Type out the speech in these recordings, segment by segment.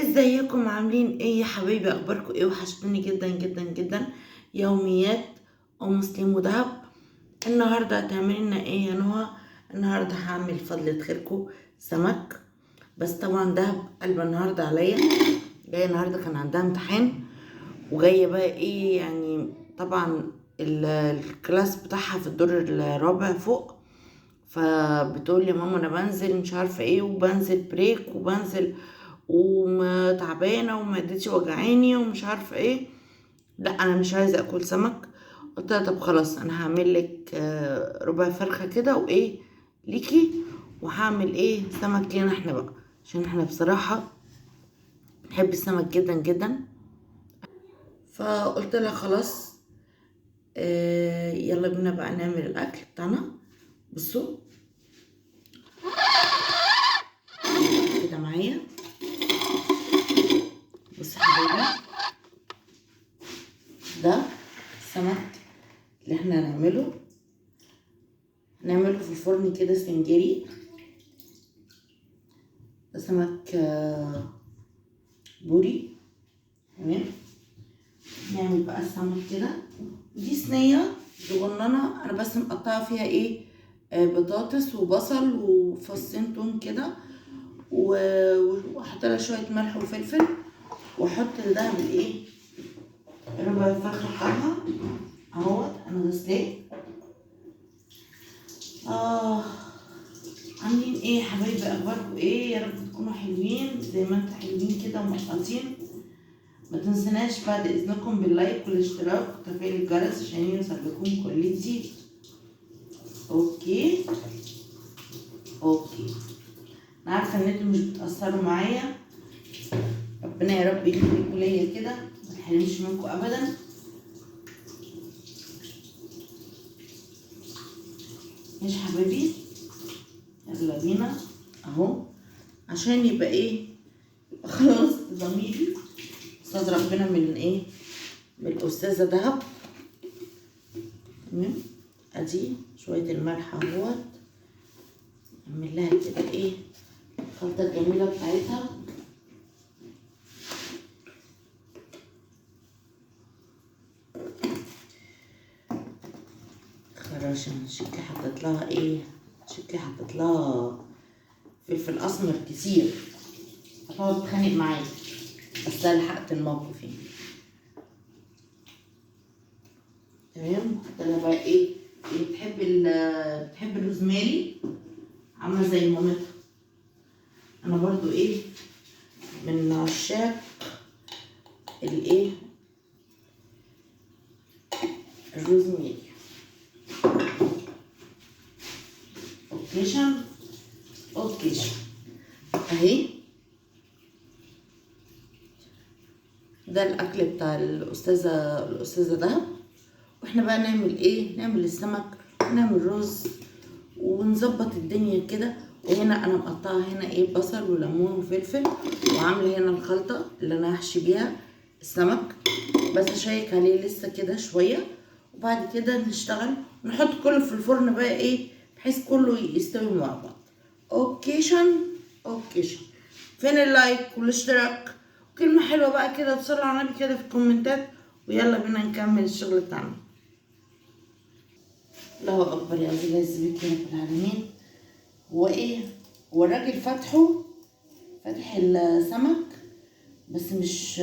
ازيكم عاملين ايه يا حبايبي؟ اخباركم ايه؟ وحشتوني جدا جدا جدا. يوميات ام مسلم ودهب. النهارده هتعملي لنا ايه يا نهى؟ النهارده هعمل فضلة خيركم سمك. بس طبعا دهب قلبه النهارده عليا، جايه النهارده كان عندها امتحان، وجايه بقى ايه يعني. طبعا الكلاس بتاعها في الدور الرابع فوق، فبتقول لي ماما انا بنزل مش عارفه ايه، وبنزل بريك وبنزل وتعبانه ومعدتي وجعاني ومش عارفه ايه. لا انا مش عايزه اكل سمك. قلت لها طب خلاص انا هعمل لك ربع فرخه كده وايه ليكي، وهعمل ايه سمك لينا احنا بقى، عشان احنا بصراحه بنحب السمك جدا جدا. فقلت لها خلاص يلا بينا بقى نعمل الاكل بتاعنا. بصوا كده معايا، بصوا يا حبايبي، ده السمك اللي احنا هنعمله في الفرن كده سنجري. ده سمك بوري. تمام. نعمل بقى السمك كده. دي صينية صغننة انا بس مقطعة فيها ايه بطاطس وبصل وفصين توم كده، واحط لها شوية ملح وفلفل، واحط لده بالايه ربع الفرخة بتاعها اهوت انا غسلاه. عاملين ايه يا حبايبي؟ اخباركم ايه؟ يا رب تكونوا حلوين زي ما انتوا حلوين كده ومقاطين. ما تنسناش بعد اذنكم باللايك والاشتراك وتفعيل الجرس عشان يوصلكم كل جديد. اوكي انا عارفه ان انتوا مش بتاثروا معايا، ربنا يا رب يخليكم ليا كده، ما تحرمش منكم ابدا. ماشي حبايبي، يلا بينا اهو، عشان يبقى ايه خلاص ضميري استاذ ربنا من ايه، من الاستاذه دهب. تمام. ادي شويه الملح اهوت، نعمل لها كده ايه الخلطه الجميله بتاعتها. خراشة شكلي حطيت لها ايه، شكلي حطيت لها فلفل اسمر كتير، هتقعد تتخانق معايا، بس انا لحقت الموقف يعني. تمام. حط لها بقى ايه اللي بتحب الروزماري عامله زي مامتها. انا برضو ايه من عشاق الايه الروزماري. اوكيشن اهي. ده الاكل بتاع الاستاذه دهب. واحنا بقى نعمل ايه، نعمل السمك ونعمل رز ونظبط الدنيا كده. وهنا انا مقطعه هنا ايه بصل وليمون وفلفل، وعامله هنا الخلطه اللي انا هحشي بيها السمك. بس اشيك عليه لسه كده شويه، وبعد كده نشتغل ونحط كله في الفرن بقى ايه بحيث كله يستوي مع بعض. اوكيشن فين اللايك والاشتراك وكلمه حلوه بقى كده، تصلوا على النبي كده في الكومنتات، ويلا بينا نكمل الشغل بتاعنا. الله اكبر يا عزيزي بك يا رب العالمين. هو ايه، هو الراجل فاتح السمك، بس مش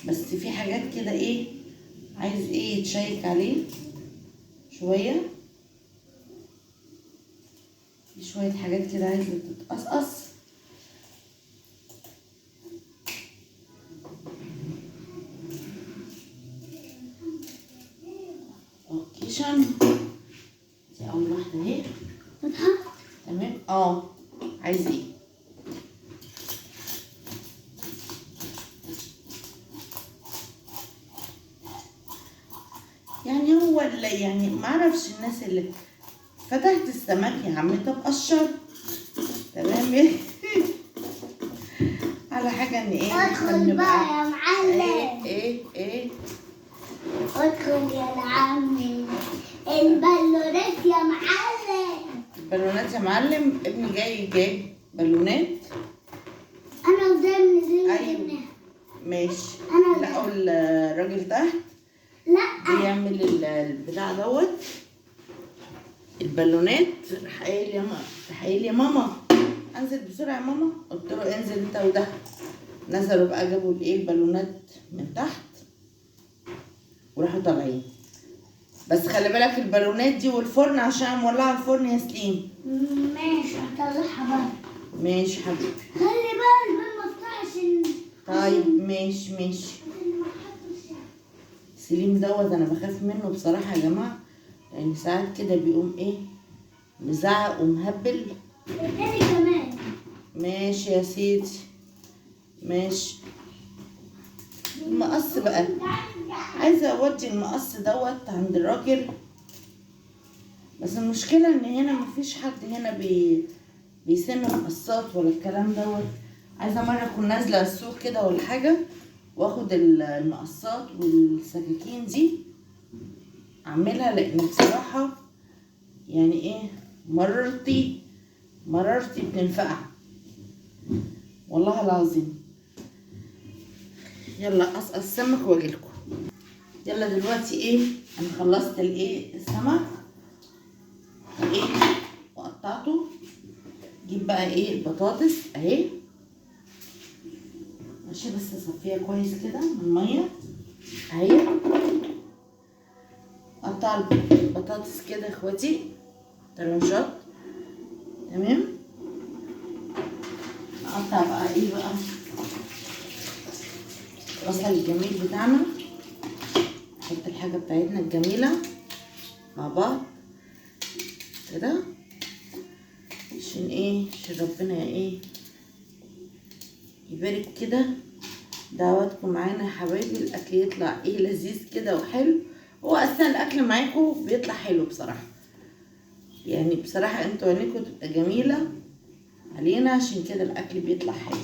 بس في حاجات كده ايه عايز ايه يتشيك عليه شويه، في شويه حاجات كده عايزه تتقصقص. اوكيشن دي اول واحده اهي واضحه. تمام. عايز ايه يعني، هو اللي يعني معرفش الناس اللي فتحت السمك يا عم طب قشر. تمام. على حاجه ان ايه ادخل بقى يا معلم. ايه ادخل يا عمي البالونات يا معلم. البالونات يا معلم، ابني جاي جايب بالونات ماشي. أنا لقوا الراجل تحت لا بيعمل البتاع دوت البالونات. راح قايل يا ماما انزل بسرعه يا ماما. قلت له انزل انت وده. نزلوا بقى جابوا الايه البالونات من تحت وراحوا طالعين. بس خلي بالك البالونات دي والفرن عشان مولعه الفرن يا سليم. ماشي هطلعها بره. ماشي حبيبي. خلي بقى الباب مفتوح عشان طيب ماشي. ما حدش سليم دوت انا بخاف منه بصراحه يا جماعه، لان ساعات كده بيقوم ايه مزعق ومهبل. التاني كمان. ماشي يا سيدي ماشي. المقص بقى عايزه اودي المقص دوت عند الراجل، بس المشكله ان هنا مفيش حد هنا بيسن مقصات ولا الكلام دوت. عايزه مره اكون نازله السوق كده ولا حاجه واخد المقصات والسكاكين دي اعملها، لان بصراحه يعني ايه مررتي بتنفقع والله العظيم. يلا اسقط السمك واجيلكم. يلا دلوقتي ايه انا خلصت الايه السمك وايه وقطعته. جيب بقى ايه البطاطس اهي ماشي، بس اصفيها كويس كده من الميه اهي. قطع البطاطس كده يا اخواتي طرنشات تمام. نقطع بقى ايه بقى البصل الجميل بتاعنا، نحط الحاجه بتاعتنا الجميله مع بعض كده عشان ايه عشان ربنا ايه يبارك كده. دعواتكم معانا يا حبايبي، الاكل يطلع ايه لذيذ كده وحلو. هو اصلا الاكل معاكم بيطلع حلو بصراحه، يعني بصراحه انتوا عينيكم تبقى جميله علينا عشان كده الاكل بيطلع حلو.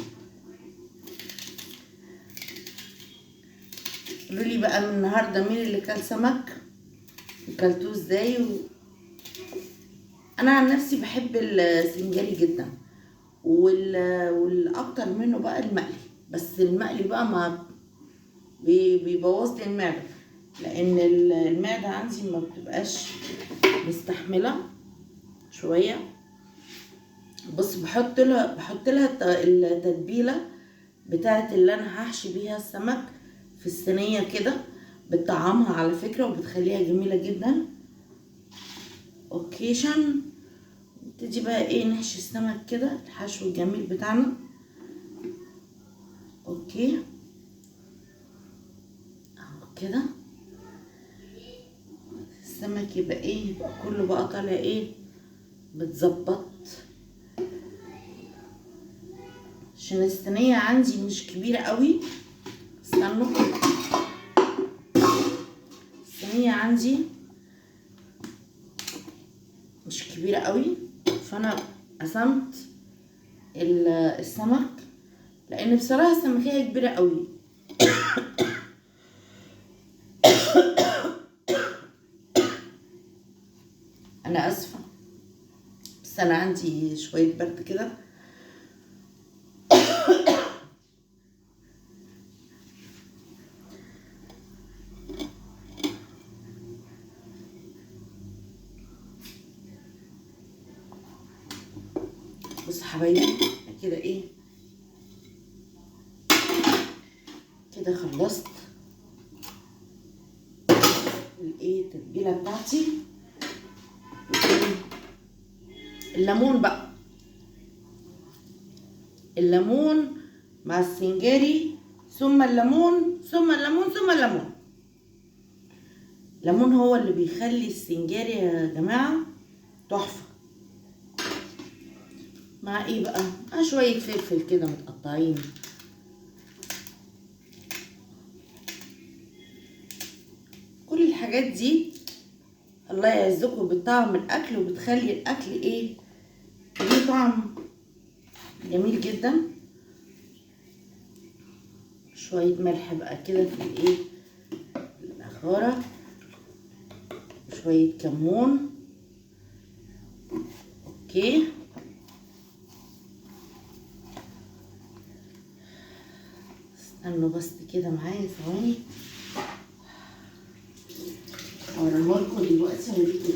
قولولي بقى من النهارده مين اللي كل سمك وكلتوه ازاي انا عن نفسي بحب السنجاري جدا، والاكتر منه بقى المقلي. بس المقلي بقى ما بيبوظ لي المعده، لان المعده عندي ما بتبقاش مستحمله شويه. بص بحط لها التتبيله بتاعت اللي انا هحشي بيها السمك في الصينيه كده، بتطعمها على فكره وبتخليها جميله جدا. اوكيشن نبتدي بقى ايه نحشي السمك كده الحشو الجميل بتاعنا. اوكي اهو كده السمك يبقى ايه يبقى كله بقى طالع ايه متظبط، عشان الصينيه عندي مش كبيره قوي. استنوا الصينيه عندي مش كبيره قوي، فانا قسمت السمك لان بصراحه السمكيه كبيره قوي. انا اسفه بس انا عندي شويه برد كده. بصوا حبايبي كده ايه كده خلصت الايه التتبيله بتاعتي. الليمون بقى الليمون مع السنجاري ثم الليمون ثم الليمون ثم الليمون. الليمون هو اللي بيخلي السنجاري يا جماعه تحفه. مع ايه بقى مع شويه فلفل كده متقطعين. كل الحاجات دي الله يعزكم بطعم الاكل وبتخلي الاكل ايه ليه طعم جميل جدا. شويه ملح بقى كده في الايه البخاره وشويه كمون. اوكي استنوا بس كده معايا ثواني اوريها لكم دلوقتي. اوريكم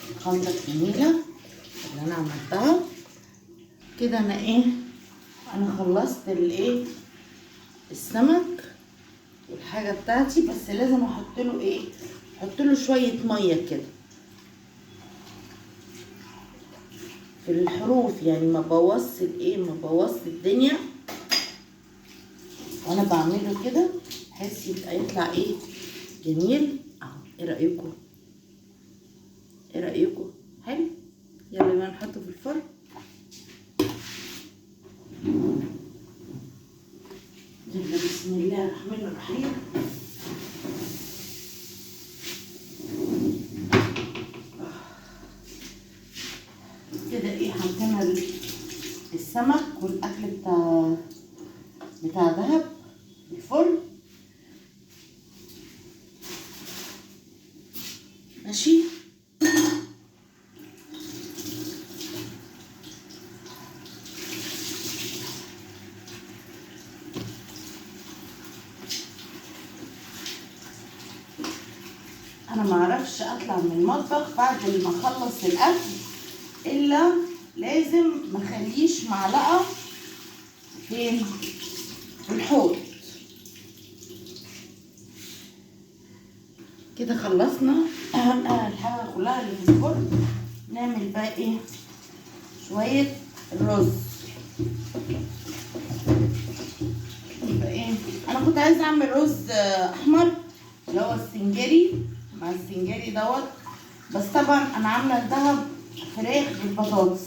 الخلطه الجميله اللي انا عملتها كده. انا خلصت السمك والحاجه بتاعتي، بس لازم احط له شويه ميه كده في الحروف، يعني ما بوظش الدنيا وانا بعمله كده، بحيث يبقى يطلع جميل اهو. ايه رايكم؟ حلو. يلا بقى نحطه في الفرن. يلا بسم الله الرحمن الرحيم. كده حطينا السمك والاكل بتاع دهب في الفرن. ماشي. انا معرفش اطلع من المطبخ بعد ما اخلص الاكل الا لازم مخليش معلقه في الحوض. كده خلصنا الحاجه كلها اللي في الفرن. نعمل بقى شويه الرز. يبقى انا كنت عايزه اعمل رز احمر اللي هو السنجري مع السنجري دوت، بس طبعا انا عامله الدهب فراخ بالبطاطس،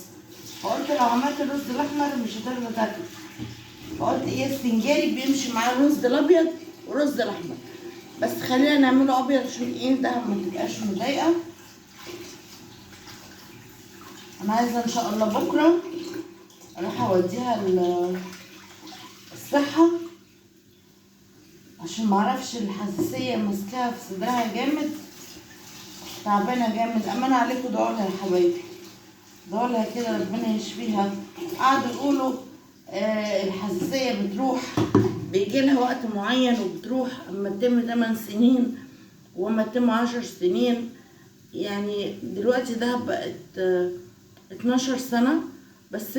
فقلت لو عملت الرز الاحمر مش هترضى تاكل، فقلت السنجاري بيمشي معاه الرز الابيض والرز الاحمر، بس خلينا نعمله ابيض عشان الدهب ما تبقاش مضايقه. انا عايزه ان شاء الله بكره اروح اوديها الصحه عشان معرفش الحساسيه ماسكاها في صدرها جامد، تعبانه جامد. امان عليكم، ادعوا لها يا حبايبي، ادعوا لها كده ربنا يشفيها. قعدوا يقولوا الحساسيه بتروح، بيجي لها وقت معين وبتروح، اما تتم 8 سنين واما تتم 10 سنين. يعني دلوقتي ده بقت 12 سنه، بس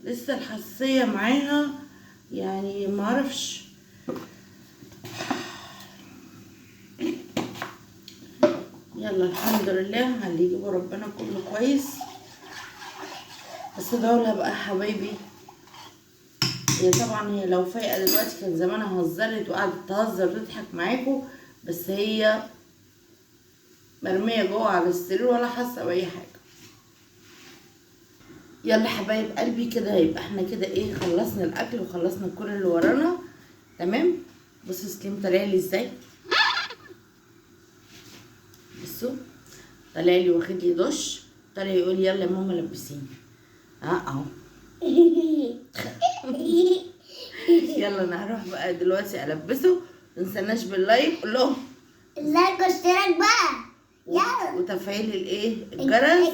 لسه الحساسيه معاها، يعني معرفش. يلا الحمد لله على اللي يجيبه ربنا كله كويس. بس دولة بقى حبايبي، هي طبعا لو فايقه دلوقتي كان زمانها هزرت وقعدت تهزر وتضحك معاكم، بس هي مرميه جوه على السرير ولا حاسه باي حاجه. يلا حبايب قلبي كده يبقى احنا كده خلصنا الاكل وخلصنا كل اللي ورانا. تمام. بصوا سليم طالع لي ازاي، بصوا طالع لي واخد لي دش، طالع يقول لي يلا يا ماما لبسيني اهو. يلا انا هروح بقى دلوقتي البسه. متنسناش باللايك، قول لهم اللايك واشتراك بقى يلا، وتفعيل الجرس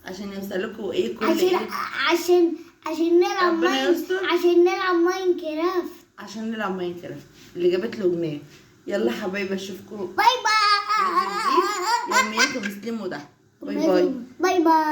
عشان يوصلكوا كل عشان نلعب ماينكرافت، عشان نلعب ماينكرافت اللي جابت له جنيه. يلا حبايبي اشوفكم باي باي. يومياتكم سليم وده. باي باي. باي باي.